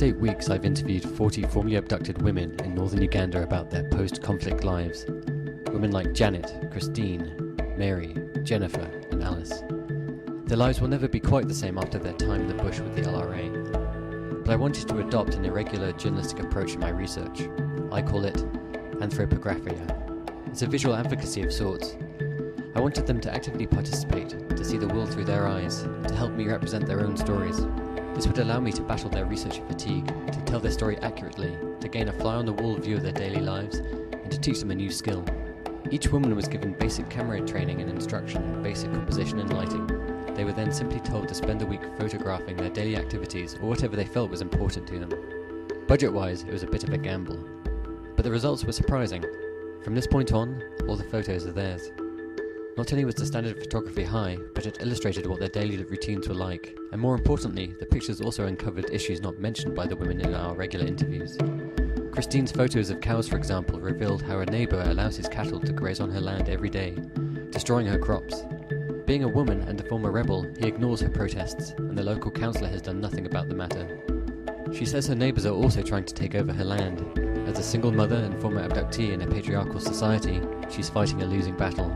last 8 weeks I've interviewed 40 formerly abducted women in northern Uganda about their post-conflict lives. Women like Janet, Christine, Mary, Jennifer and Alice. Their lives will never be quite the same after their time in the bush with the LRA. But I wanted to adopt an irregular journalistic approach in my research. I call it Anthropografia. It's a visual advocacy of sorts. I wanted them to actively participate, to see the world through their eyes, to help me represent their own stories. This would allow me to battle their research fatigue, to tell their story accurately, to gain a fly-on-the-wall view of their daily lives, and to teach them a new skill. Each woman was given basic camera training and instruction in basic composition and lighting. They were then simply told to spend a week photographing their daily activities or whatever they felt was important to them. Budget-wise, it was a bit of a gamble. But the results were surprising. From this point on, all the photos are theirs. Not only was the standard of photography high, but it illustrated what their daily routines were like, and more importantly, the pictures also uncovered issues not mentioned by the women in our regular interviews. Christine's photos of cows, for example, revealed how a neighbour allows his cattle to graze on her land every day, destroying her crops. Being a woman and a former rebel, he ignores her protests, and the local councillor has done nothing about the matter. She says her neighbours are also trying to take over her land. As a single mother and former abductee in a patriarchal society, she's fighting a losing battle.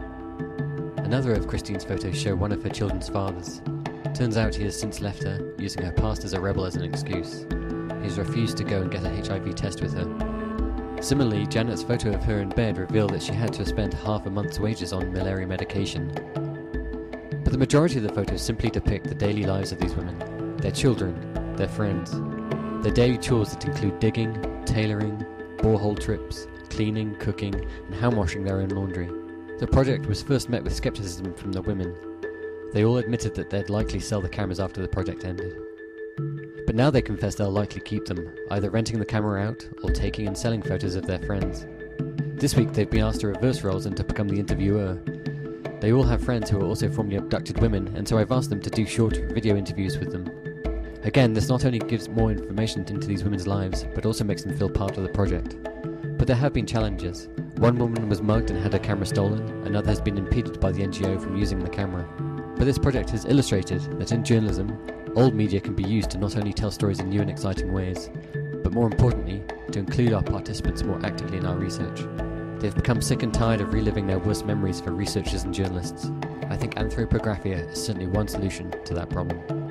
Another of Christine's photos show one of her children's fathers. Turns out he has since left her, using her past as a rebel as an excuse. He's refused to go and get a HIV test with her. Similarly, Janet's photo of her in bed revealed that she had to spend half a month's wages on malaria medication. But the majority of the photos simply depict the daily lives of these women, their children, their friends, their daily chores that include digging, tailoring, borehole trips, cleaning, cooking, and hand washing their own laundry. The project was first met with skepticism from the women. They all admitted that they'd likely sell the cameras after the project ended. But now they confess they'll likely keep them, either renting the camera out or taking and selling photos of their friends. This week they've been asked to reverse roles and to become the interviewer. They all have friends who are also formerly abducted women, and so I've asked them to do short video interviews with them. Again, this not only gives more information into these women's lives, but also makes them feel part of the project. But there have been challenges. One woman was mugged and had her camera stolen, another has been impeded by the NGO from using the camera. But this project has illustrated that in journalism, old media can be used to not only tell stories in new and exciting ways, but more importantly, to include our participants more actively in our research. They've become sick and tired of reliving their worst memories for researchers and journalists. I think Anthropographia is certainly one solution to that problem.